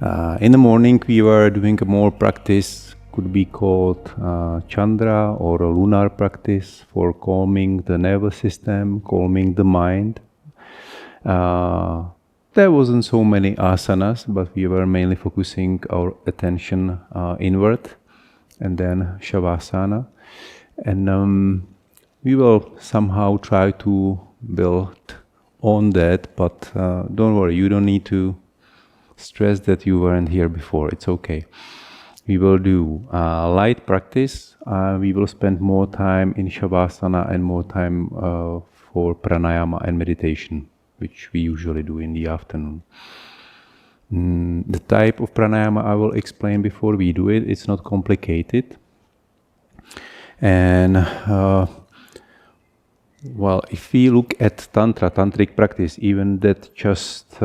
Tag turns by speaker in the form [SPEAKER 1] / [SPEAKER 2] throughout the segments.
[SPEAKER 1] In the morning we were doing a more practice, could be called Chandra or a lunar practice for calming the nervous system, calming the mind. There wasn't so many asanas, but we were mainly focusing our attention inward, and then Shavasana. And we will somehow try to build on that, but don't worry, you don't need to stress that you weren't here before. It's okay. We will do light practice. We will spend more time in Shavasana and more time for Pranayama and meditation, which we usually do in the afternoon. The type of Pranayama I will explain before we do it. It's not complicated. And well, if we look at Tantra, Tantric practice, even that just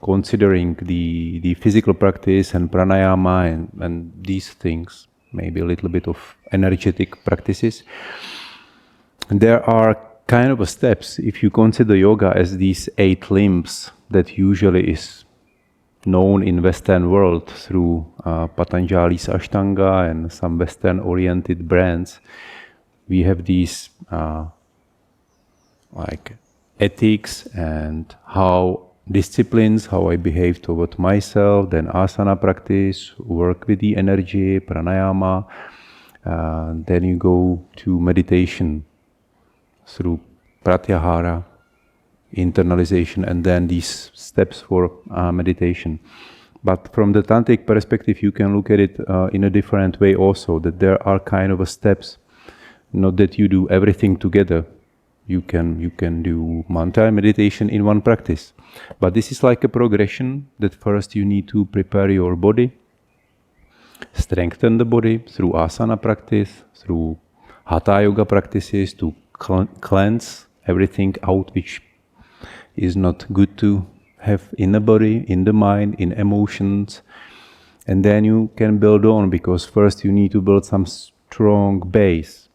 [SPEAKER 1] considering the physical practice and Pranayama and these things, maybe a little bit of energetic practices, there are kind of steps. If you consider yoga as these 8 limbs that usually is known in Western world through Patanjali's Ashtanga and some Western-oriented brands, we have these like ethics and how disciplines, how I behave toward myself, then asana practice, work with the energy, pranayama, then you go to meditation through pratyahara, internalization, and then these steps for meditation. But from the tantric perspective, you can look at it in a different way also, that there are kind of steps, not that you do everything together. You can do mantra meditation in one practice. But this is like a progression that first you need to prepare your body, strengthen the body through asana practice, through hatha yoga practices to cleanse everything out which is not good to have in the body, in the mind, in emotions. And then you can build on, because first you need to build some strong base.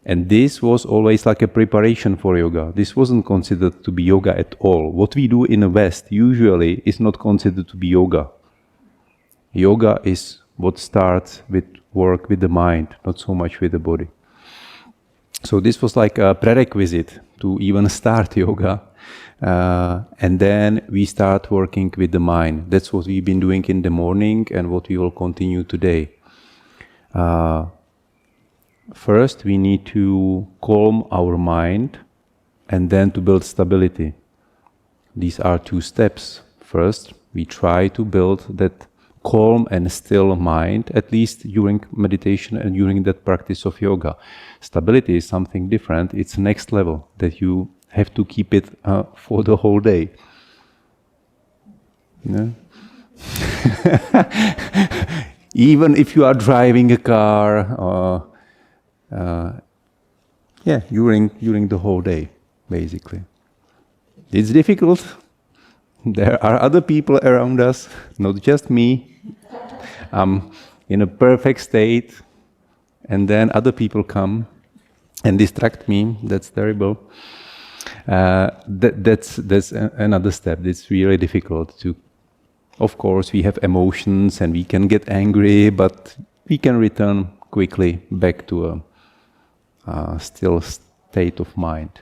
[SPEAKER 1] And this was always like a preparation for yoga. This wasn't considered to be yoga at all. What we do in the West usually is not considered to be yoga. Yoga is what starts with work with the mind, not so much with the body. So this was like a prerequisite to even start yoga. And then we start working with the mind. That's what we've been doing in the morning and what we will continue today. First, we need to calm our mind and then to build stability. These are 2 steps. First, we try to build that calm and still mind, at least during meditation and during that practice of yoga. Stability is something different. It's next level that you have to keep it for the whole day. Yeah? Even if you are driving a car, during the whole day, basically. It's difficult. There are other people around us, not just me. I'm in a perfect state, and then other people come and distract me. That's terrible. That's another step. It's really difficult to. Of course, we have emotions and we can get angry, but we can return quickly back to a still state of mind.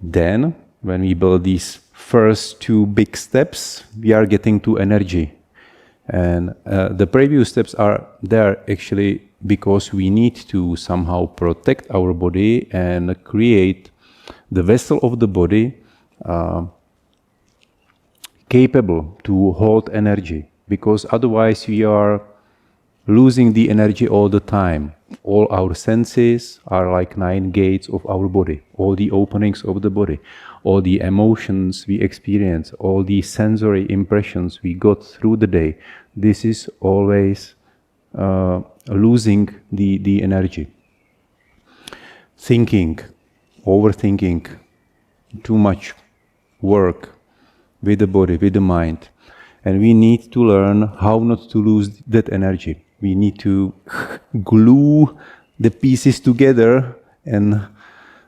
[SPEAKER 1] Then, when we build these first 2 big steps, we are getting to energy. And the previous steps are there actually because we need to somehow protect our body and create the vessel of the body capable to hold energy. Because otherwise we are losing the energy all the time. All our senses are like 9 gates of our body, all the openings of the body, all the emotions we experience, all the sensory impressions we got through the day. This is always losing the energy. Thinking, overthinking, too much work with the body, with the mind. And we need to learn how not to lose that energy. We need to glue the pieces together and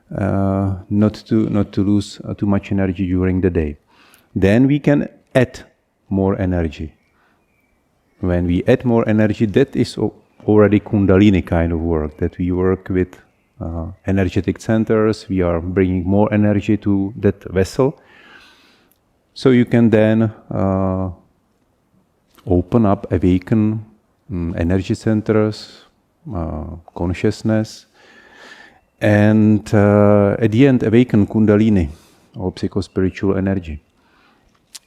[SPEAKER 1] not to lose too much energy during the day. Then we can add more energy. When we add more energy, that is already Kundalini kind of work, that we work with energetic centers, we are bringing more energy to that vessel. So you can then open up, awaken energy centers, consciousness, and at the end awaken Kundalini, or psychospiritual energy.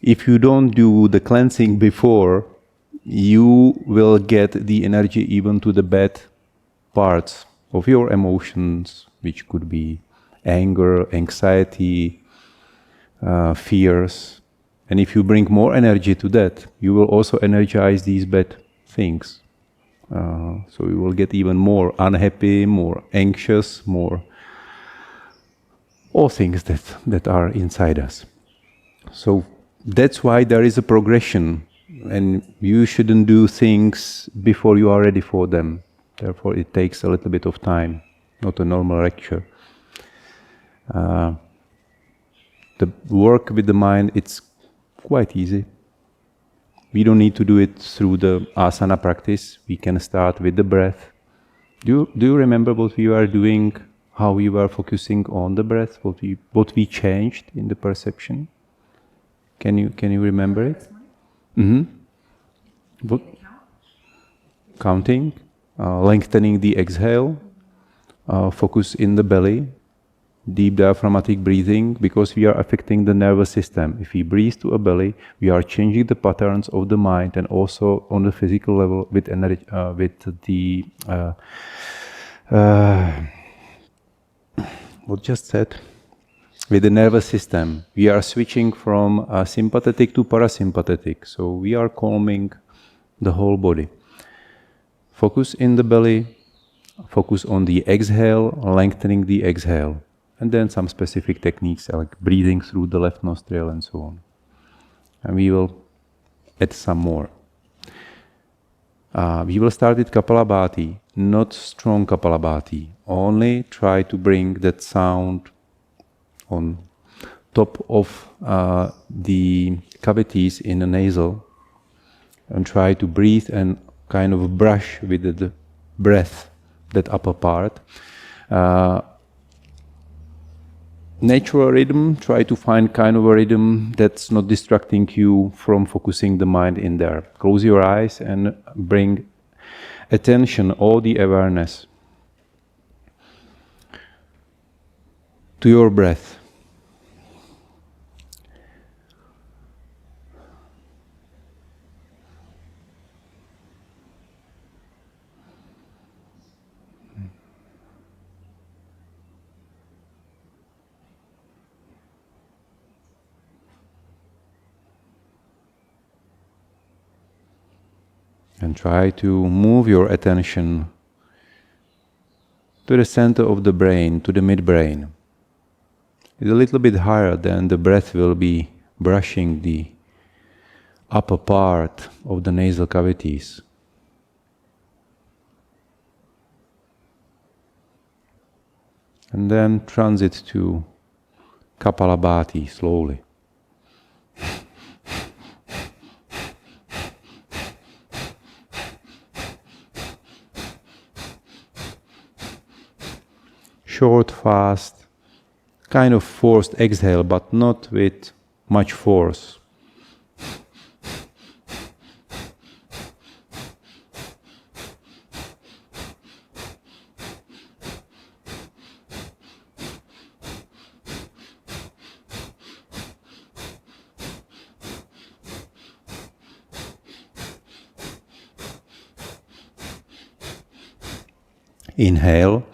[SPEAKER 1] If you don't do the cleansing before, you will get the energy even to the bad parts of your emotions, which could be anger, anxiety, fears. And if you bring more energy to that, you will also energize these bad things. So you will get even more unhappy, more anxious, more all things that are inside us. So that's why there is a progression, and you shouldn't do things before you are ready for them. Therefore, it takes a little bit of time, not a normal lecture. The work with the mind, it's quite easy. We don't need to do it through the asana practice. We can start with the breath. Do you remember what we were doing, how we were focusing on the breath, what we changed in the perception? Can you remember it? Mm-hmm. What? Counting, lengthening the exhale, focus in the belly, deep diaphragmatic breathing, because we are affecting the nervous system. If we breathe to a belly, we are changing the patterns of the mind, and also on the physical level with energy, with the what just said. With the nervous system, we are switching from sympathetic to parasympathetic. So we are calming the whole body. Focus in the belly, focus on the exhale, lengthening the exhale. And then some specific techniques like breathing through the left nostril and so on. And we will add some more. We will start with Kapalabhati, not strong Kapalabhati. Only try to bring that sound on top of the cavities in the nasal, and try to breathe and kind of brush with the breath that upper part. Natural rhythm, try to find kind of a rhythm that's not distracting you from focusing the mind in there. Close your eyes and bring attention, all the awareness to your breath. And try to move your attention to the center of the brain, to the midbrain. It's a little bit higher, then the breath will be brushing the upper part of the nasal cavities. And then transit to Kapalabhati slowly. Short, fast, kind of forced exhale, but not with much force. Inhale.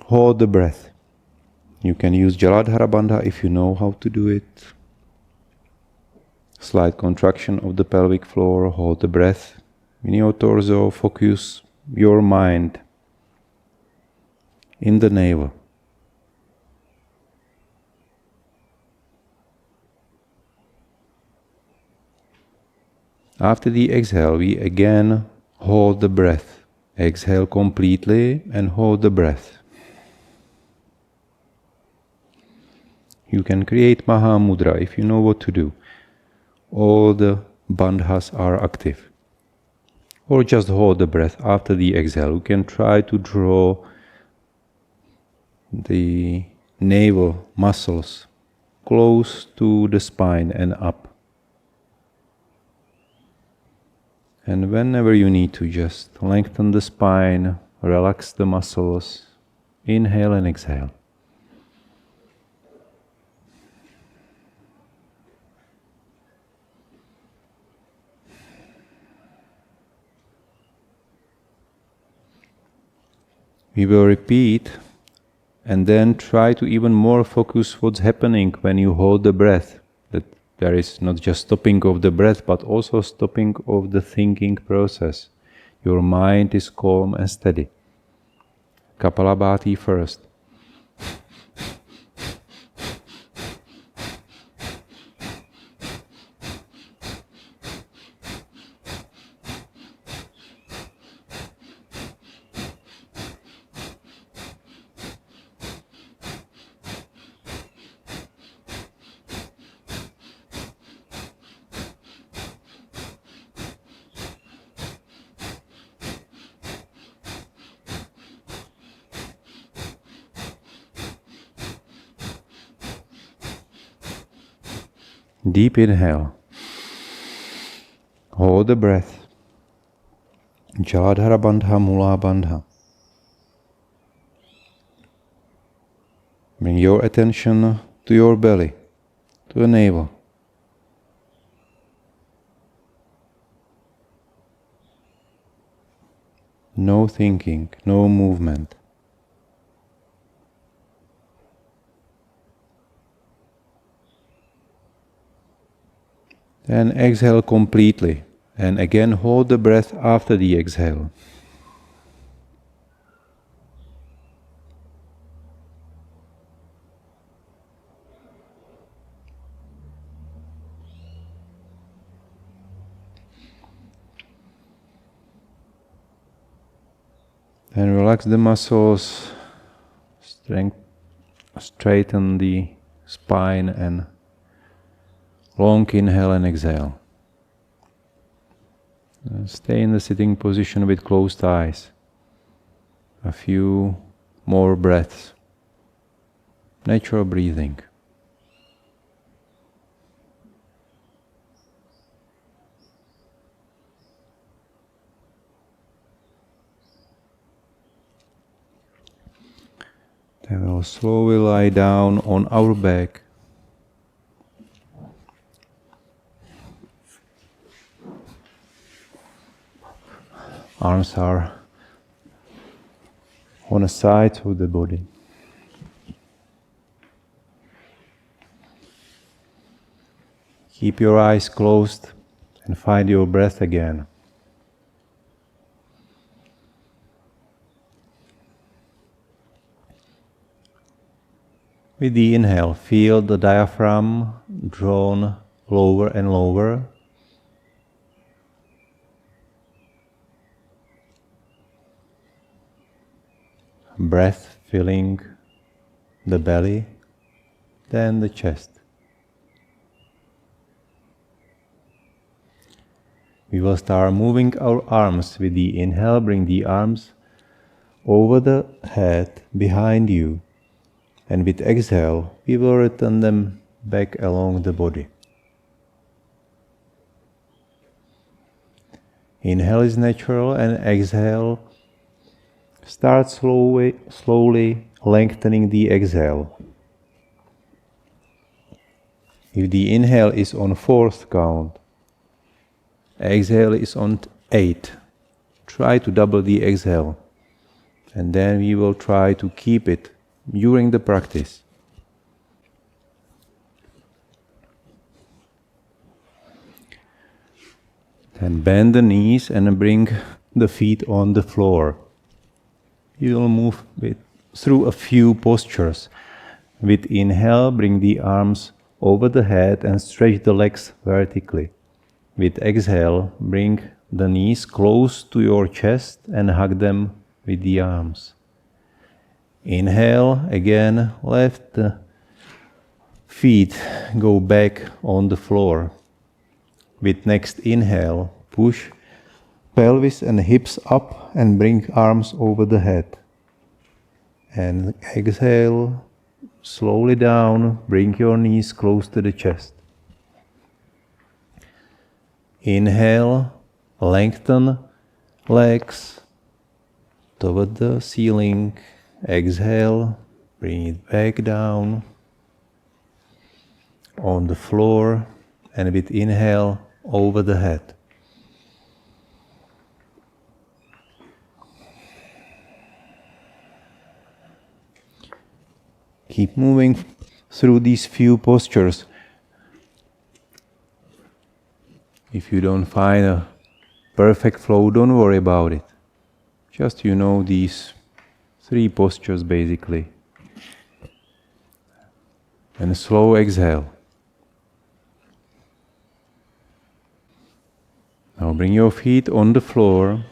[SPEAKER 1] Hold the breath. You can use Jaladhara Bandha if you know how to do it. Slight contraction of the pelvic floor. Hold the breath in your torso. Focus your mind in the navel. After the exhale, we again hold the breath. Exhale completely and hold the breath. You can create Maha Mudra if you know what to do. all the bandhas are active. Or just hold the breath after the exhale. You can try to draw the navel muscles close to the spine and up. And whenever you need to, just lengthen the spine, relax the muscles, inhale and exhale. We will repeat and then try to even more focus what's happening when you hold the breath. That there is not just stopping of the breath, but also stopping of the thinking process. Your mind is calm and steady. Kapalabhati first. Deep inhale. Hold the breath. Jaladhara bandha, mula bandha. Bring your attention to your belly, to the navel. No thinking, no movement. Then exhale completely, and again hold the breath after the exhale. Then relax the muscles, straighten the spine and long inhale and exhale. Stay in the sitting position with closed eyes. A few more breaths. Natural breathing. Then we'll slowly lie down on our back. Arms are on the sides of the body. Keep your eyes closed and find your breath again. With the inhale, feel the diaphragm drawn lower and lower. Breath filling the belly, then the chest. We will start moving our arms with the inhale. Bring the arms over the head behind you, and with exhale we will return them back along the body. Inhale is natural and exhale. Start slowly lengthening the exhale. If the inhale is on 4th count, exhale is on 8. Try to double the exhale, and then we will try to keep it during the practice. Then bend the knees and bring the feet on the floor. You will move through a few postures. With inhale, bring the arms over the head and stretch the legs vertically. With exhale, bring the knees close to your chest and hug them with the arms. Inhale, again, let the feet go back on the floor. With next inhale, push pelvis and hips up and bring arms over the head. And exhale, slowly down, bring your knees close to the chest. Inhale, lengthen legs toward the ceiling. Exhale, bring it back down on the floor, and with inhale, over the head. Keep moving through these few postures. If you don't find a perfect flow, don't worry about it. Just these 3 postures basically. And a slow exhale. Now bring your feet on the floor.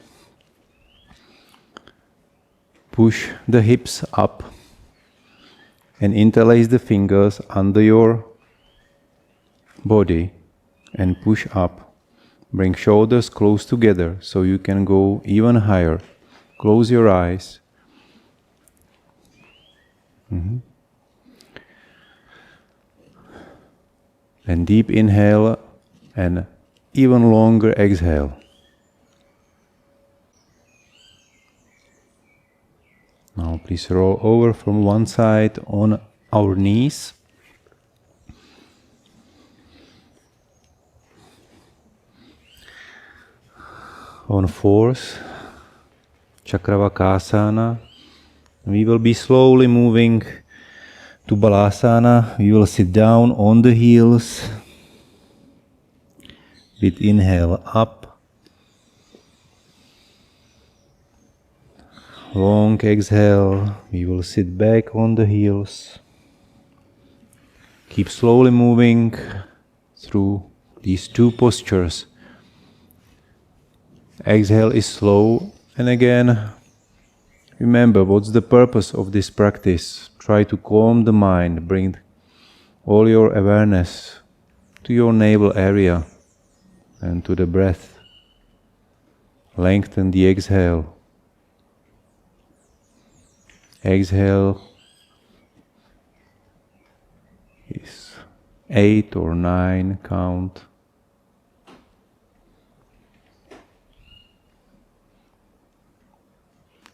[SPEAKER 1] Push the hips up and interlace the fingers under your body and push up. Bring shoulders close together so you can go even higher. Close your eyes. And deep inhale and even longer exhale. Now please roll over from one side on our knees. On 4th, Chakravakasana. We will be slowly moving to Balasana. We will sit down on the heels. With inhale up. Long exhale. We will sit back on the heels. Keep slowly moving through these 2 postures. Exhale is slow, and again, remember what's the purpose of this practice. Try to calm the mind, bring all your awareness to your navel area and to the breath. Lengthen the exhale. Exhale is 8 or 9 count.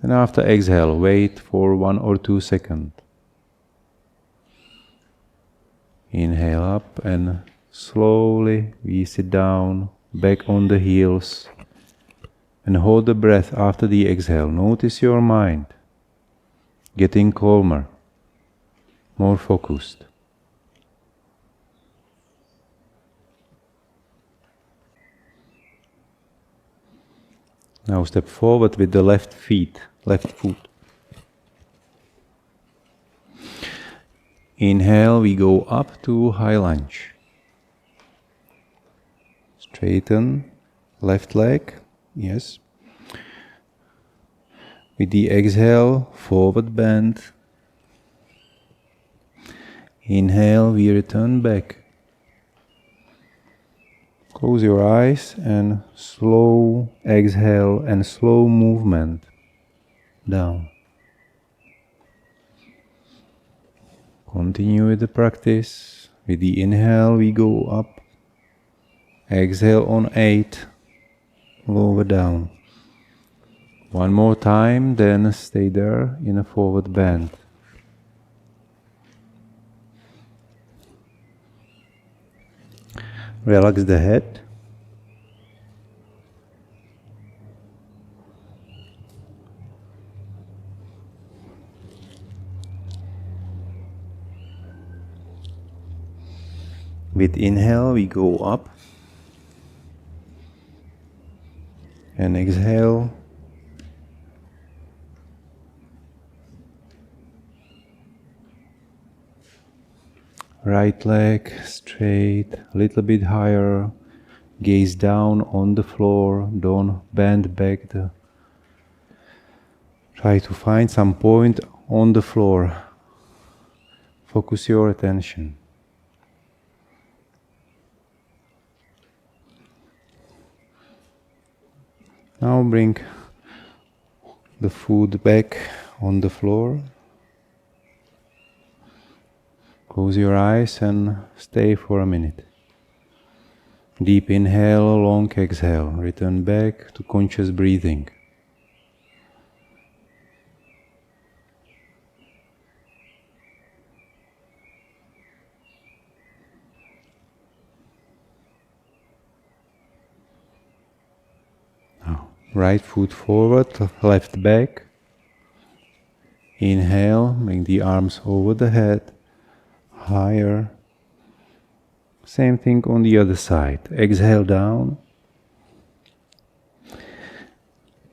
[SPEAKER 1] And after exhale, wait for 1 or 2 seconds. Inhale up and slowly we sit down, back on the heels, and hold the breath after the exhale. Notice your mind getting calmer, more focused. Now step forward with the left foot. Inhale, we go up to high lunge. Straighten left leg, yes. With the exhale, forward bend. Inhale, we return back. Close your eyes and slow exhale and slow movement down. Continue with the practice. With the inhale, we go up. Exhale on 8, lower down. One more time, then stay there in a forward bend. Relax the head. With inhale, we go up. And exhale. Right leg straight, a little bit higher. Gaze down on the floor. Don't bend back. Try to find some point on the floor. Focus your attention. Now bring the food back on the floor. Close your eyes and stay for a minute. Deep inhale, long exhale. Return back to conscious breathing. Now, right foot forward, left back. Inhale, bring the arms over the head, higher. Same thing on the other side. Exhale down.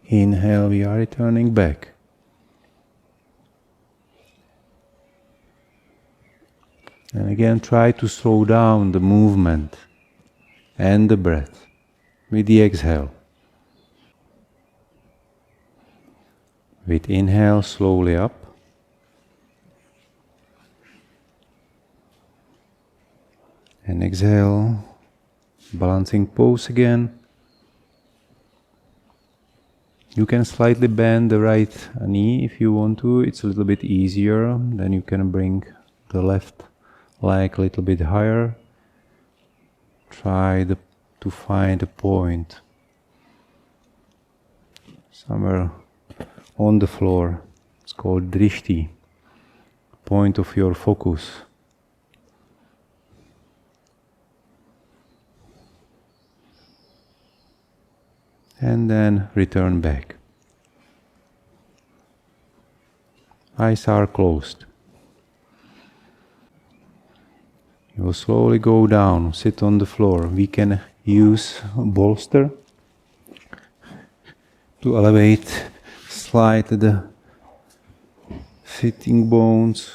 [SPEAKER 1] Inhale, we are returning back. And again, try to slow down the movement and the breath with the exhale. With inhale, slowly up. And exhale, balancing pose again. You can slightly bend the right knee if you want to. It's a little bit easier. Then you can bring the left leg a little bit higher. Try to find a point somewhere on the floor. It's called drishti, point of your focus. And then return back. Eyes are closed. You will slowly go down, sit on the floor. We can use a bolster to elevate slightly the sitting bones.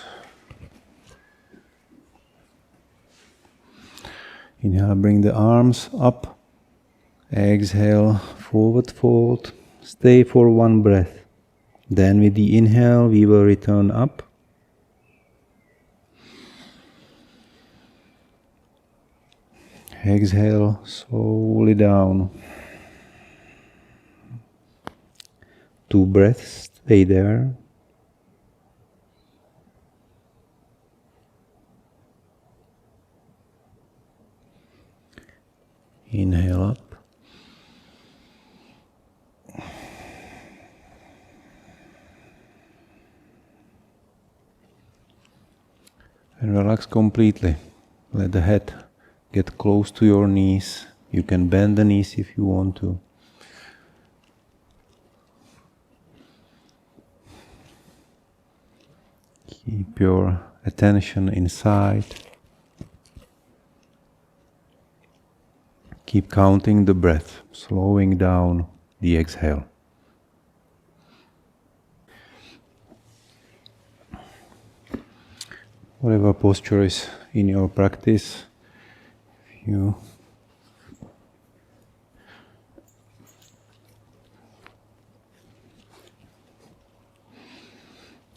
[SPEAKER 1] Inhale, bring the arms up. Exhale, forward fold. Stay for one breath. Then with the inhale, we will return up. Exhale, slowly down. 2 breaths, stay there. Inhale up. And relax completely. Let the head get close to your knees. You can bend the knees if you want to. Keep your attention inside. Keep counting the breath, slowing down the exhale. Whatever posture is in your practice,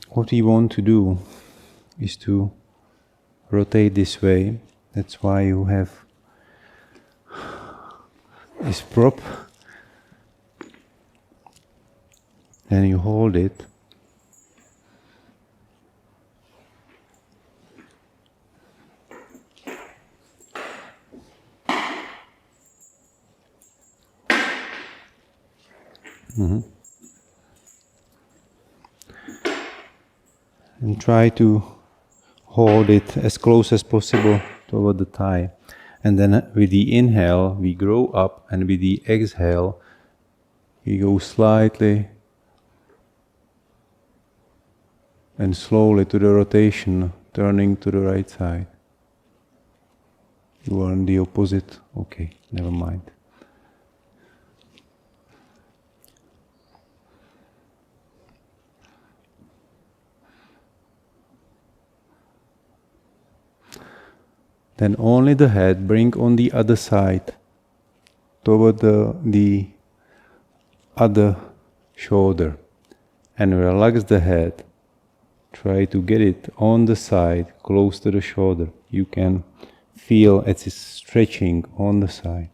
[SPEAKER 1] what we want to do is to rotate this way. That's why you have this prop. Then you hold it. And try to hold it as close as possible toward the thigh. And then with the inhale, we grow up, and with the exhale, we go slightly and slowly to the rotation, turning to the right side. You are on the opposite? Okay, never mind. Then only the head, bring on the other side, toward the other shoulder, and relax the head. Try to get it on the side, close to the shoulder. You can feel it's stretching on the side.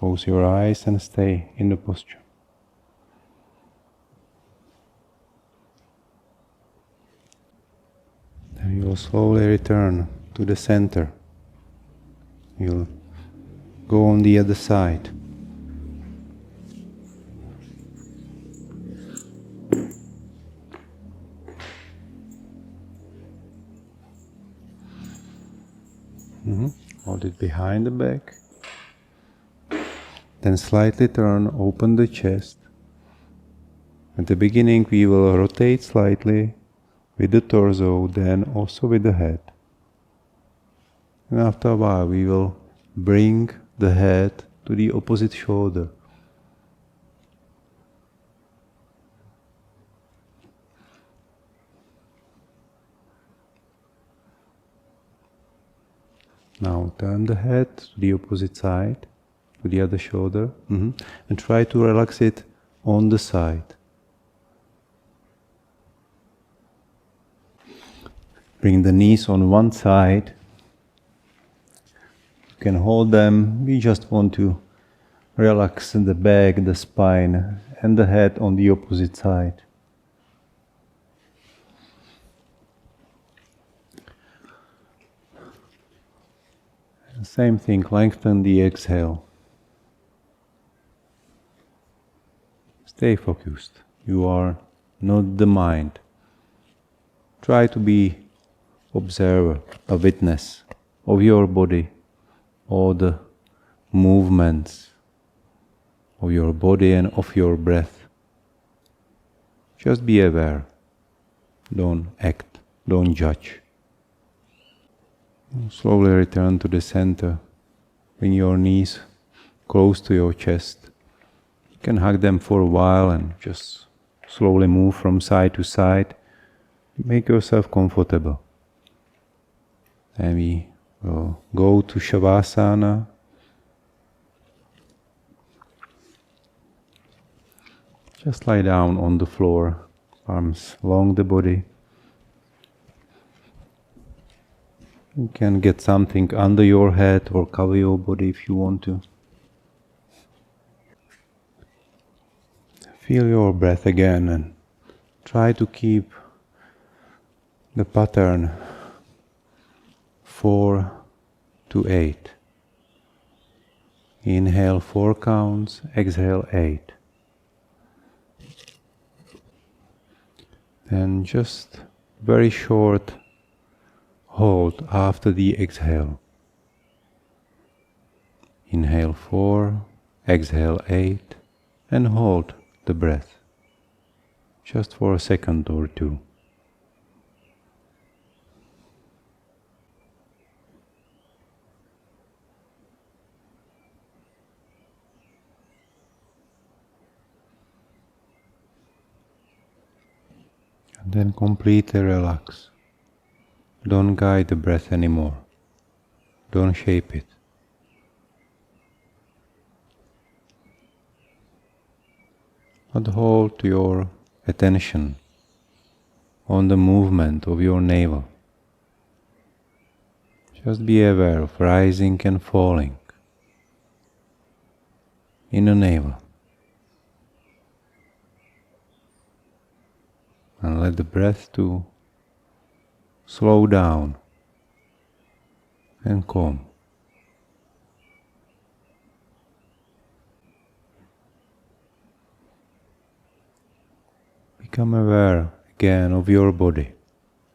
[SPEAKER 1] Close your eyes and stay in the posture. Then you will slowly return to the center. You'll go on the other side. Hold it behind the back. Then slightly turn, open the chest. At the beginning we will rotate slightly with the torso, then also with the head. And after a while we will bring the head to the opposite shoulder. Now turn the head to the opposite side, to the other shoulder, and try to relax it on the side. Bring the knees on one side. You can hold them. We just want to relax the back, the spine, and the head on the opposite side. Same thing, lengthen the exhale. Stay focused. You are not the mind. Try to be observer, a witness of your body, all the movements of your body and of your breath. Just be aware. Don't act, don't judge. Slowly return to the center. Bring your knees close to your chest. You can hug them for a while and just slowly move from side to side. Make yourself comfortable. And we will go to Shavasana. Just lie down on the floor, arms along the body. You can get something under your head or cover your body if you want to. Feel your breath again and try to keep the pattern 4 to 8. Inhale 4 counts, exhale 8. Then just very short hold after the exhale. Inhale 4, exhale 8, and hold the breath just for a second or two. And then completely relax. Don't guide the breath anymore. Don't shape it. But hold your attention on the movement of your navel. Just be aware of rising and falling in the navel. And let the breath to slow down and calm. Become aware again of your body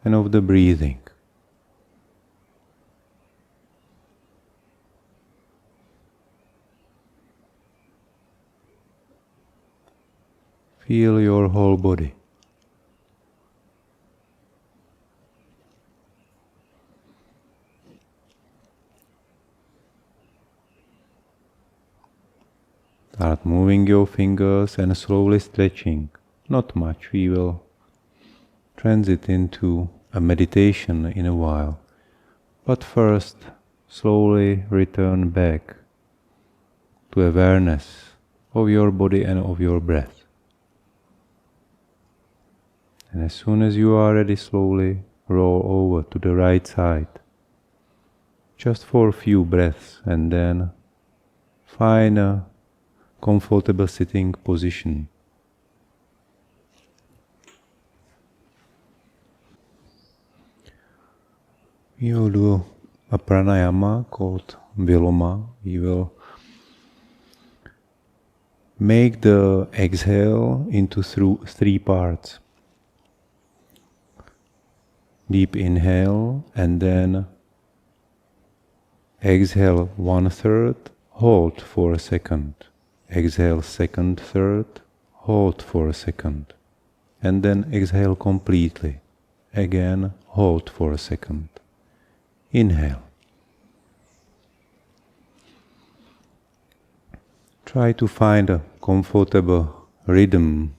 [SPEAKER 1] and of the breathing. Feel your whole body. Start moving your fingers and slowly stretching. Not much, we will transit into a meditation in a while. But first, slowly return back to awareness of your body and of your breath. And as soon as you are ready, slowly roll over to the right side. Just for a few breaths and then find a comfortable sitting position. We will do a pranayama called Viloma. We will make the exhale into three parts. Deep inhale and then exhale 1/3, hold for a second. Exhale 2nd, 3rd, hold for a second. And then exhale completely. Again, hold for a second. Inhale. Try to find a comfortable rhythm.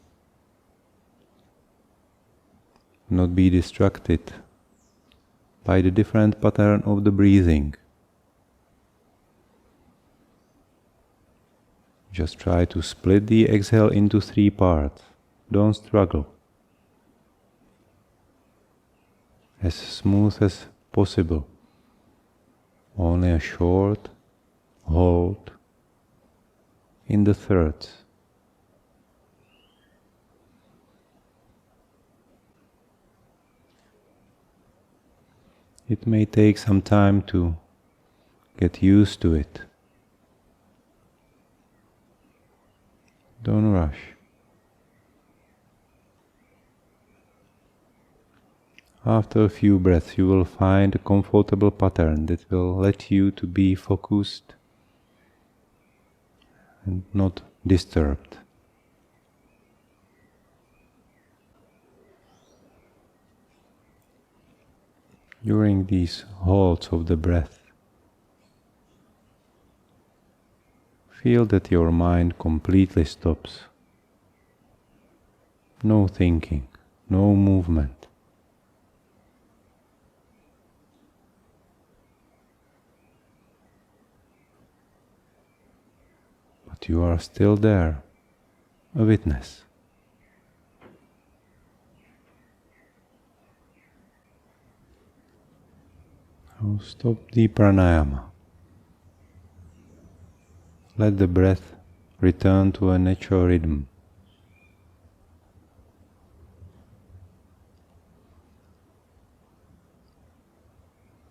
[SPEAKER 1] Not be distracted by the different pattern of the breathing. Just try to split the exhale into 3 parts. Don't struggle. As smooth as possible. Only a short hold in the thirds. It may take some time to get used to it. Don't rush. After a few breaths, you will find a comfortable pattern that will let you to be focused and not disturbed. During these holds of the breath, feel that your mind completely stops. No thinking, no movement. But you are still there, a witness. Now stop the pranayama. Let the breath return to a natural rhythm.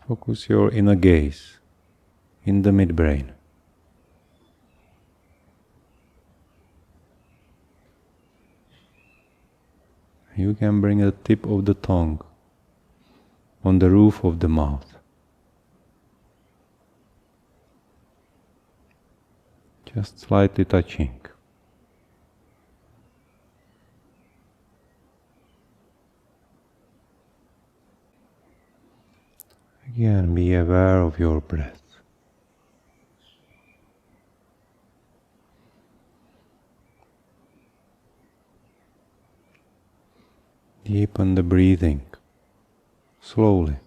[SPEAKER 1] Focus your inner gaze in the midbrain. You can bring the tip of the tongue on the roof of the mouth. Just slightly touching. Again, be aware of your breath. Deepen the breathing, slowly.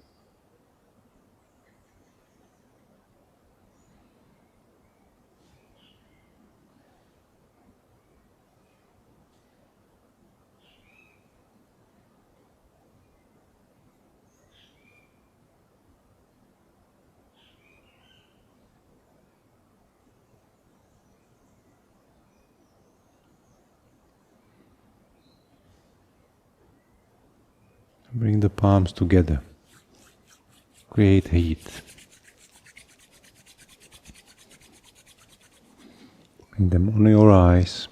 [SPEAKER 1] Bring the palms together. Create heat. Bring them on your eyes.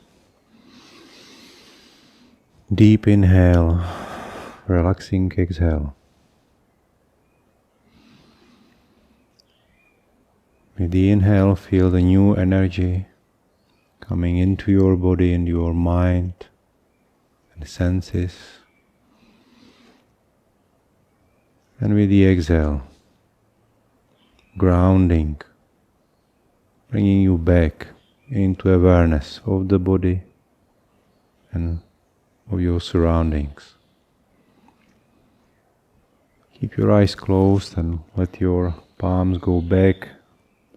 [SPEAKER 1] Deep inhale, relaxing exhale. With the inhale, feel the new energy coming into your body and your mind and senses. And with the exhale, grounding, bringing you back into awareness of the body and of your surroundings. Keep your eyes closed and let your palms go back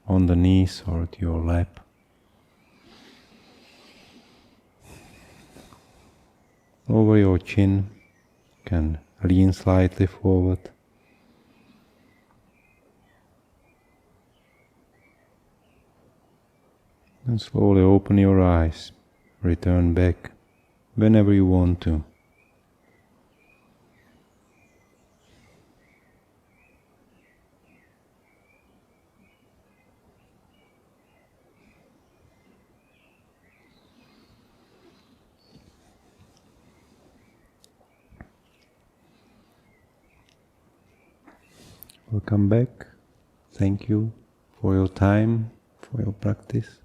[SPEAKER 1] on the knees or to your lap. Over your chin, you can lean slightly forward. And slowly open your eyes. Return back whenever you want to. Welcome back. Thank you for your time, for your practice.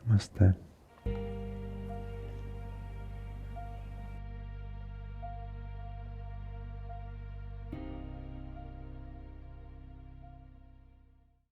[SPEAKER 1] Namaste.